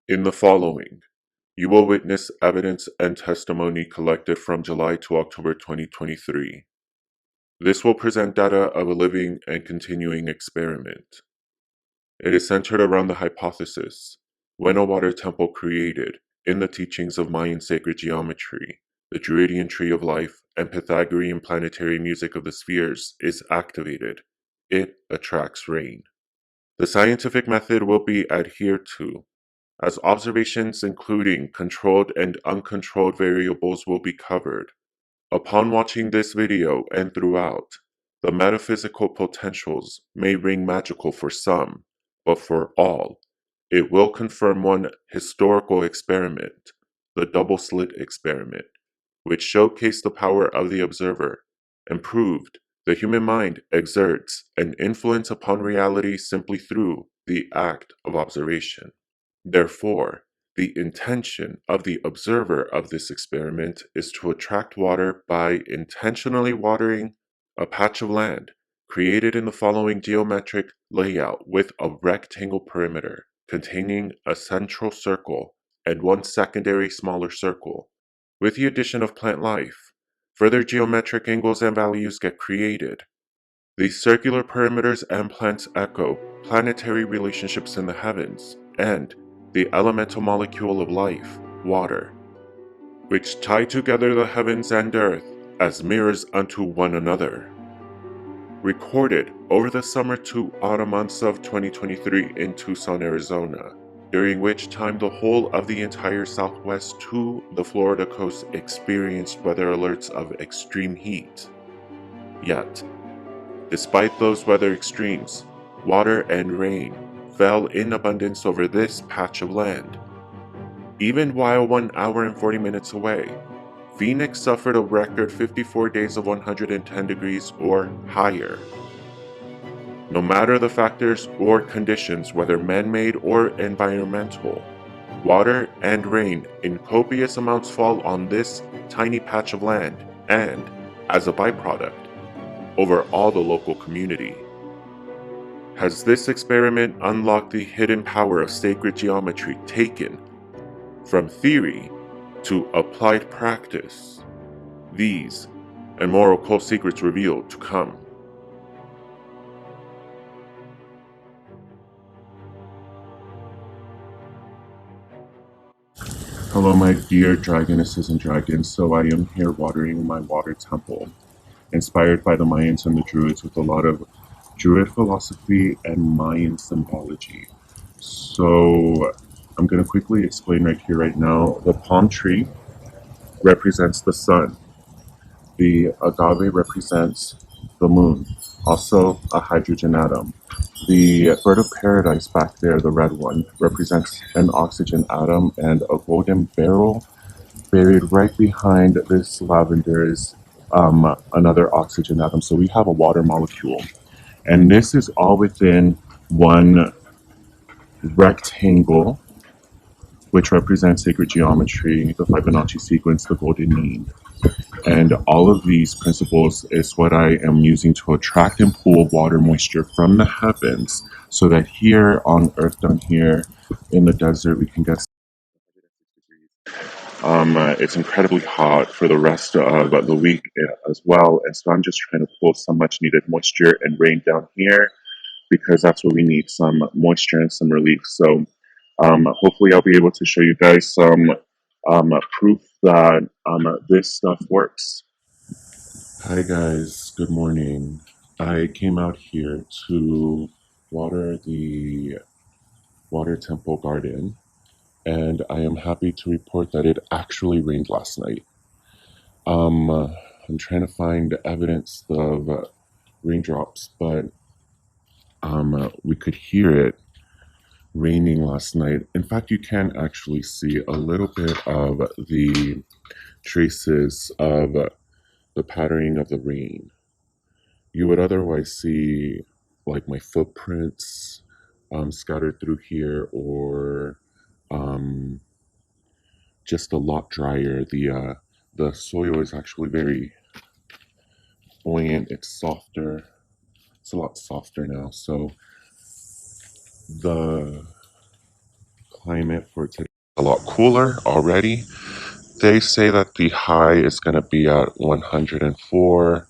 In the following, you will witness evidence and testimony collected from July to October 2023. This will present data of a living and continuing experiment. It is centered around the hypothesis: when a water temple created in the teachings of Mayan sacred geometry, the Druidian tree of life, and Pythagorean planetary music of the spheres is activated, it attracts rain. The scientific method will be adhered to, as observations including controlled and uncontrolled variables will be covered. Upon watching this video and throughout, the metaphysical potentials may ring magical for some, but for all, it will confirm one historical experiment, the double slit experiment, which showcased the power of the observer and proved the human mind exerts an influence upon reality simply through the act of observation. Therefore, the intention of the observer of this experiment is to attract water by intentionally watering a patch of land created in the following geometric layout with a rectangle perimeter containing a central circle and one secondary smaller circle. With the addition of plant life, further geometric angles and values get created. These circular perimeters and plants echo planetary relationships in the heavens and the elemental molecule of life, water, which tie together the heavens and earth as mirrors unto one another. Recorded over the summer to autumn months of 2023 in Tucson, Arizona, during which time the whole of the entire southwest to the Florida coast experienced weather alerts of extreme heat. Yet, despite those weather extremes, water and rain fell in abundance over this patch of land. Even while 1 hour and 40 minutes away, Phoenix suffered a record 54 days of 110 degrees or higher. No matter the factors or conditions, whether man-made or environmental, water and rain in copious amounts fall on this tiny patch of land and, as a byproduct, over all the local community. Has this experiment unlocked the hidden power of sacred geometry taken from theory to applied practice? These and more occult secrets revealed to come. Hello my dear dragonesses and dragons, so I am here watering my water temple, inspired by the Mayans and the Druids with a lot of Druid philosophy and Mayan symbology. So I'm going to quickly explain right here, right now. The palm tree represents the sun. The agave represents the moon, also a hydrogen atom. The bird of paradise back there, the red one, represents an oxygen atom, and a golden barrel buried right behind this lavender is another oxygen atom. So we have a water molecule. And this is all within one rectangle, which represents sacred geometry, the Fibonacci sequence, the golden mean. And all of these principles is what I am using to attract and pull water moisture from the heavens so that here on earth, down here in the desert, we can get it's incredibly hot for the rest of the week as well. And so I'm just trying to pull some much needed moisture and rain down here because that's what we need, some moisture and some relief. So hopefully I'll be able to show you guys some proof that this stuff works. Hi guys, good morning. I came out here to water the water temple garden, and I am happy to report that it actually rained last night. I'm trying to find evidence of raindrops, but we could hear it raining last night. In fact, you can actually see a little bit of the traces of the patterning of the rain. You would otherwise see like my footprints scattered through here, or just a lot drier. The soil is actually very buoyant. It's softer. It's a lot softer now. So the climate for today. A lot cooler already. They say that the high is going to be at 104,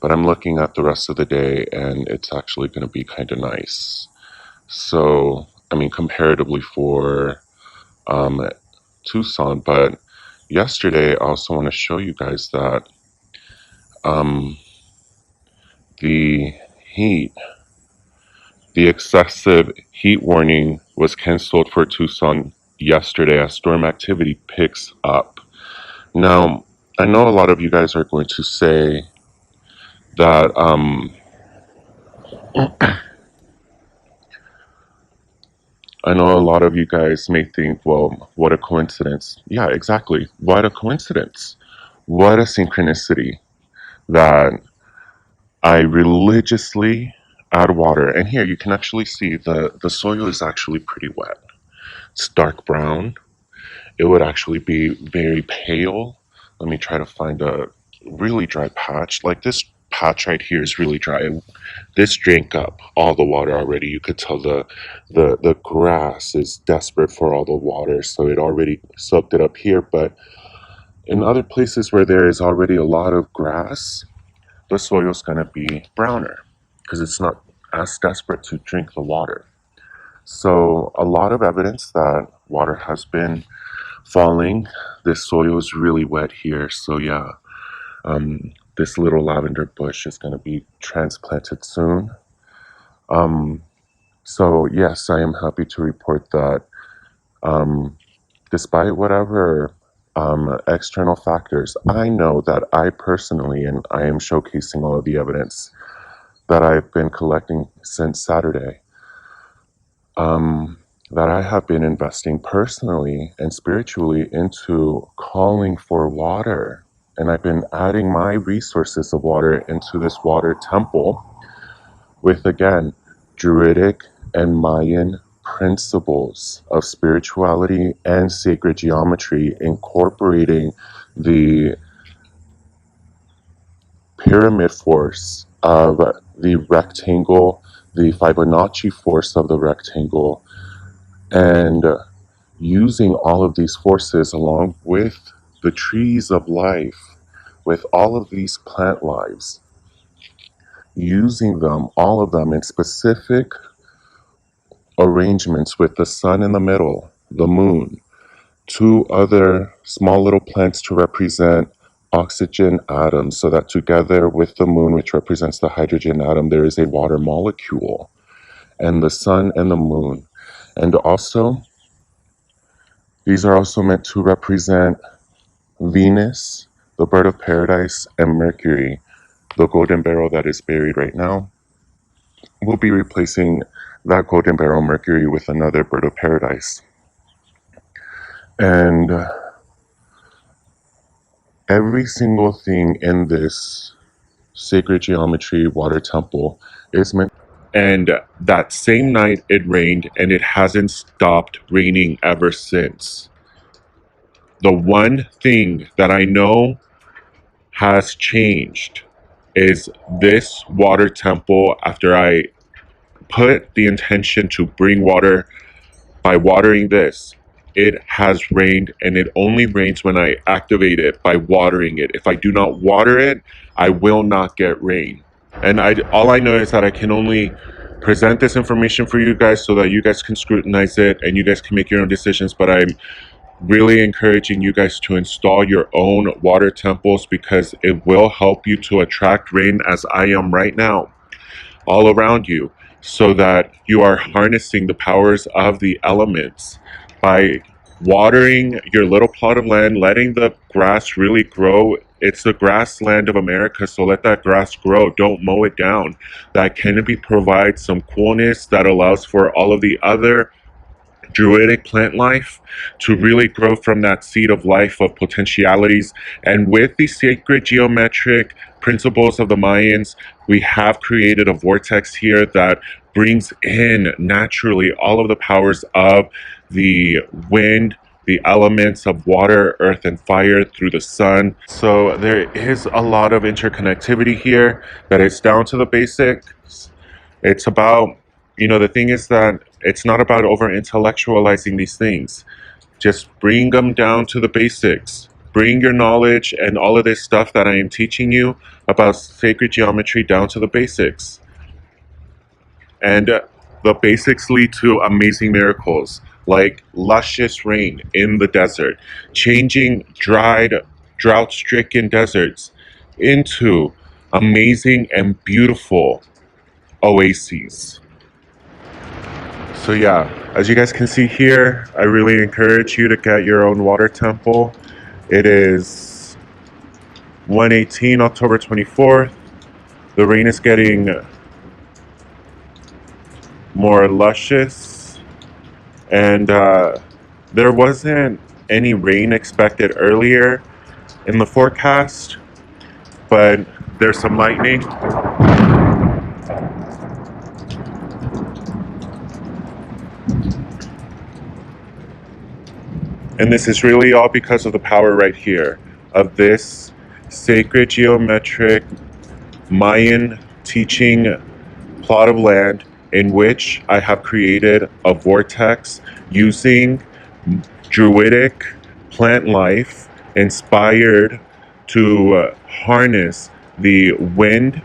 but I'm looking at the rest of the day and it's actually going to be kind of nice. So, I mean, comparatively for Tucson, but yesterday I also want to show you guys that um, the heat, the excessive heat warning was canceled for Tucson yesterday as storm activity picks up. Now, I know a lot of you guys are going to say that I know a lot of you guys may think, well, what a coincidence. Yeah, exactly. What a coincidence. What a synchronicity that I religiously add water. And here you can actually see the soil is actually pretty wet. It's dark brown. It would actually be very pale. Let me try to find a really dry patch. Like this patch right here is really dry. This drank up all the water already. You could tell the grass is desperate for all the water, so it already soaked it up here. But in other places where there is already a lot of grass, the soil is going to be browner because it's not as desperate to drink the water. So a lot of evidence that water has been falling. This soil is really wet here, so yeah, this little lavender bush is going to be transplanted soon. So yes, I am happy to report that despite whatever external factors, I know that I personally, and I am showcasing all of the evidence that I've been collecting since Saturday, that I have been investing personally and spiritually into calling for water. And I've been adding my resources of water into this water temple with, again, Druidic and Mayan principles of spirituality and sacred geometry, incorporating the pyramid force of the rectangle, the Fibonacci force of the rectangle, and using all of these forces along with the trees of life, with all of these plant lives, using them, all of them in specific arrangements with the sun in the middle, the moon, two other small little plants to represent oxygen atoms, so that together with the moon, which represents the hydrogen atom, there is a water molecule, and the sun and the moon. And also, these are also meant to represent Venus, the bird of paradise, and Mercury, the golden barrel that is buried right now. We'll be replacing that golden barrel Mercury with another bird of paradise. And every single thing in this sacred geometry water temple is meant. And that same night it rained, and it hasn't stopped raining ever since. The one thing that I know has changed is this water temple. After I put the intention to bring water by watering this, it has rained, and it only rains when I activate it by watering it. If I do not water it, I will not get rain. And all I know is that I can only present this information for you guys so that you guys can scrutinize it and you guys can make your own decisions. But I'm really encouraging you guys to install your own water temples, because it will help you to attract rain, as I am right now, all around you, so that you are harnessing the powers of the elements by watering your little plot of land, letting the grass really grow. It's the grassland of America, so let that grass grow. Don't mow it down. That can provide some coolness that allows for all of the other druidic plant life to really grow from that seed of life of potentialities. And with the sacred geometric principles of the Mayans, we have created a vortex here that brings in naturally all of the powers of the wind, the elements of water, earth, and fire through the sun. So there is a lot of interconnectivity here that is down to the basics. It's about, the thing is that It's not about over intellectualizing these things. Just bring them down to the basics. Bring your knowledge and all of this stuff that I am teaching you about sacred geometry down to the basics. And the basics lead to amazing miracles like luscious rain in the desert, changing dried, drought stricken deserts into amazing and beautiful oases. So, yeah, as you guys can see here, I really encourage you to get your own water temple. It is 118 October 24th. The rain is getting more luscious, and there wasn't any rain expected earlier in the forecast, but there's some lightning. And this is really all because of the power right here of this sacred geometric Mayan teaching plot of land in which I have created a vortex using Druidic plant life inspired to harness the wind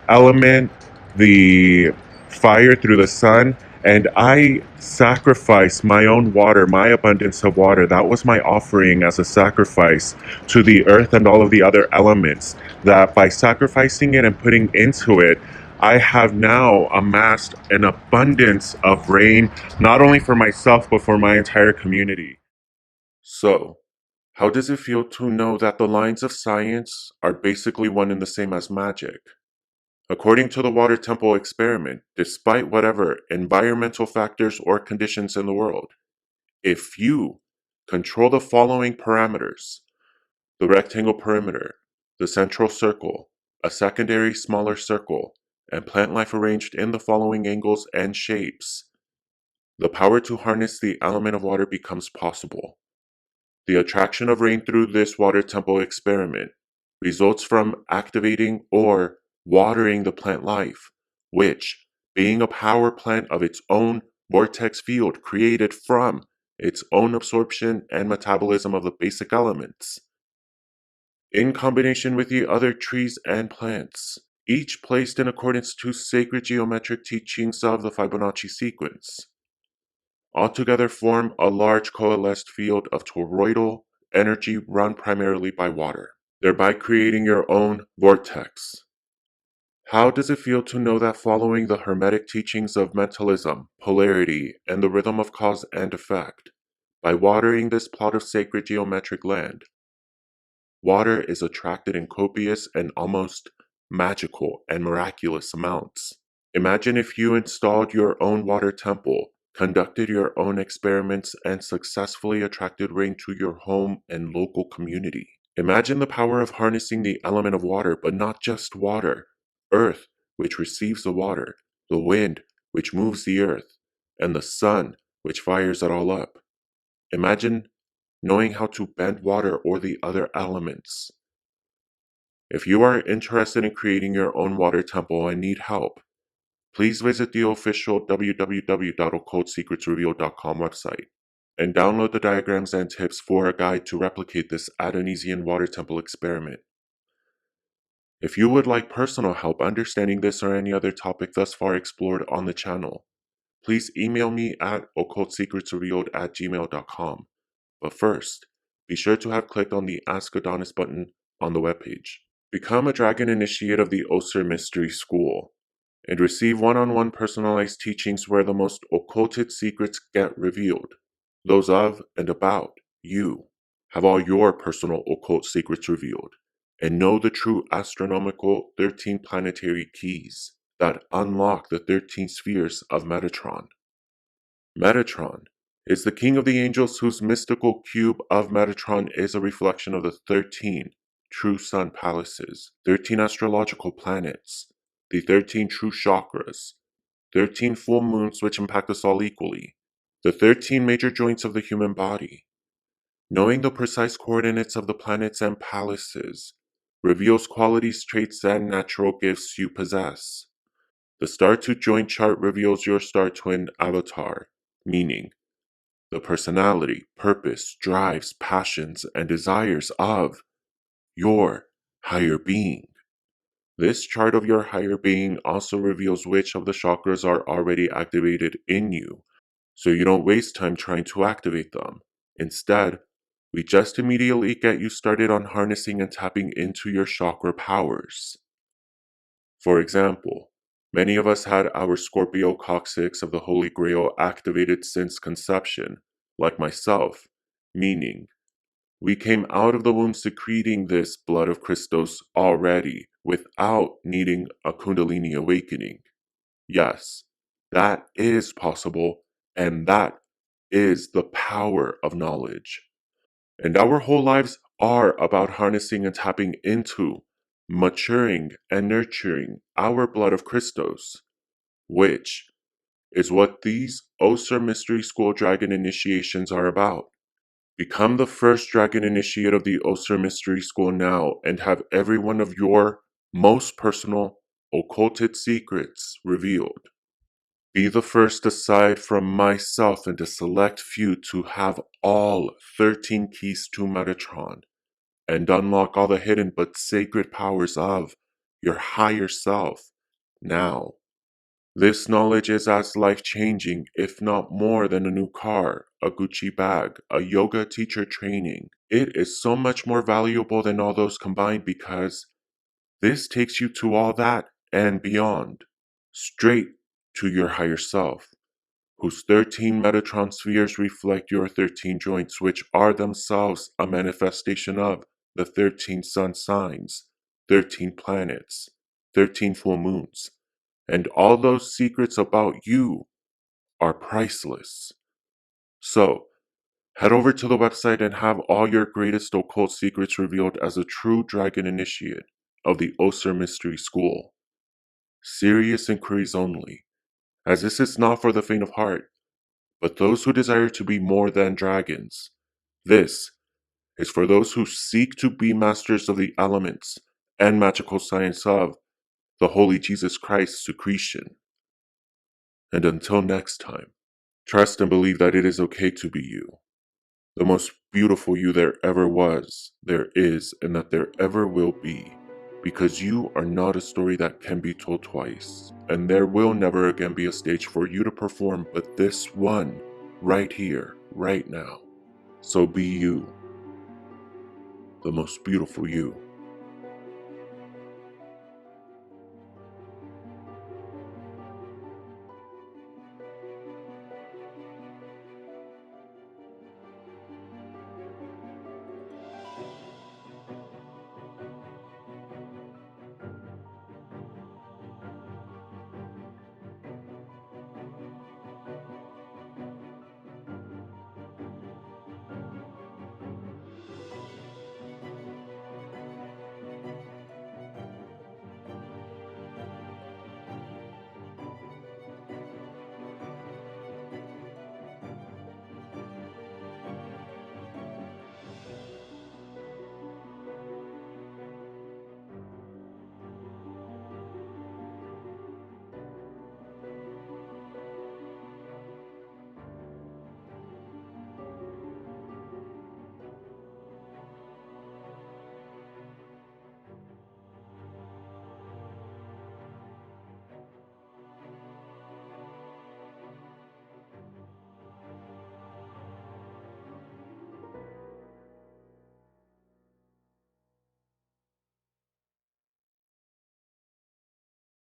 element, the fire through the sun, and I sacrificed my own water, my abundance of water. That was my offering as a sacrifice to the earth and all of the other elements. That by sacrificing it and putting into it, I have now amassed an abundance of rain, not only for myself, but for my entire community. So, how does it feel to know that the lines of science are basically one and the same as magic? According to the water temple experiment, despite whatever environmental factors or conditions in the world, if you control the following parameters: the rectangle perimeter, the central circle, a secondary smaller circle, and plant life arranged in the following angles and shapes, the power to harness the element of water becomes possible. The attraction of rain through this water temple experiment results from activating or watering the plant life, which, being a power plant of its own vortex field created from its own absorption and metabolism of the basic elements, in combination with the other trees and plants, each placed in accordance to sacred geometric teachings of the Fibonacci sequence, altogether form a large coalesced field of toroidal energy run primarily by water, thereby creating your own vortex. How does it feel to know that following the hermetic teachings of mentalism, polarity, and the rhythm of cause and effect, by watering this plot of sacred geometric land, water is attracted in copious and almost magical and miraculous amounts? Imagine if you installed your own water temple, conducted your own experiments, and successfully attracted rain to your home and local community. Imagine the power of harnessing the element of water, but not just water: earth, which receives the water, the wind, which moves the earth, and the sun, which fires it all up. Imagine knowing how to bend water or the other elements. If you are interested in creating your own water temple and need help, please visit the official www.occultsecretsrevealed.com website and download the diagrams and tips for a guide to replicate this Adonisian water temple experiment. If you would like personal help understanding this or any other topic thus far explored on the channel, please email me at occultsecretsrevealed@gmail.com. But first, be sure to have clicked on the Ask Adonis button on the webpage. Become a Dragon Initiate of the Oser Mystery School and receive one-on-one personalized teachings where the most occulted secrets get revealed. Those of and about you. Have all your personal occult secrets revealed, and know the true astronomical 13 planetary keys that unlock the 13 spheres of Metatron. Metatron is the king of the angels whose mystical cube of Metatron is a reflection of the 13 true sun palaces, 13 astrological planets, the 13 true chakras, 13 full moons which impact us all equally, the 13 major joints of the human body. Knowing the precise coordinates of the planets and palaces reveals qualities, traits, and natural gifts you possess. The Star 2 joint chart reveals your star twin avatar, meaning the personality, purpose, drives, passions, and desires of your higher being. This chart of your higher being also reveals which of the chakras are already activated in you, so you don't waste time trying to activate them. Instead, we just immediately get you started on harnessing and tapping into your chakra powers. For example, many of us had our Scorpio coccyx of the Holy Grail activated since conception, like myself, meaning we came out of the womb secreting this blood of Christos already without needing a Kundalini awakening. Yes, that is possible, and that is the power of knowledge. And our whole lives are about harnessing and tapping into, maturing and nurturing our blood of Christos, which is what these Oser Mystery School Dragon initiations are about. Become the first Dragon Initiate of the Oser Mystery School now and have every one of your most personal occulted secrets revealed. Be the first aside from myself and a select few to have all 13 keys to Metatron and unlock all the hidden but sacred powers of your higher self now. This knowledge is as life-changing, if not more than a new car, a Gucci bag, a yoga teacher training. It is so much more valuable than all those combined because this takes you to all that and beyond, straight to your higher self, whose 13 Metatron spheres reflect your 13 joints, which are themselves a manifestation of the 13 sun signs, 13 planets, 13 full moons, and all those secrets about you are priceless. So, head over to the website and have all your greatest occult secrets revealed as a true Dragon Initiate of the Oser Mystery School. Serious inquiries only, as this is not for the faint of heart, but those who desire to be more than dragons. This is for those who seek to be masters of the elements and magical science of the Holy Jesus Christ secretion. And until next time, trust and believe that it is okay to be you, the most beautiful you there ever was, there is, and that there ever will be, because you are not a story that can be told twice, and there will never again be a stage for you to perform but this one, right here, right now. So be you, the most beautiful you.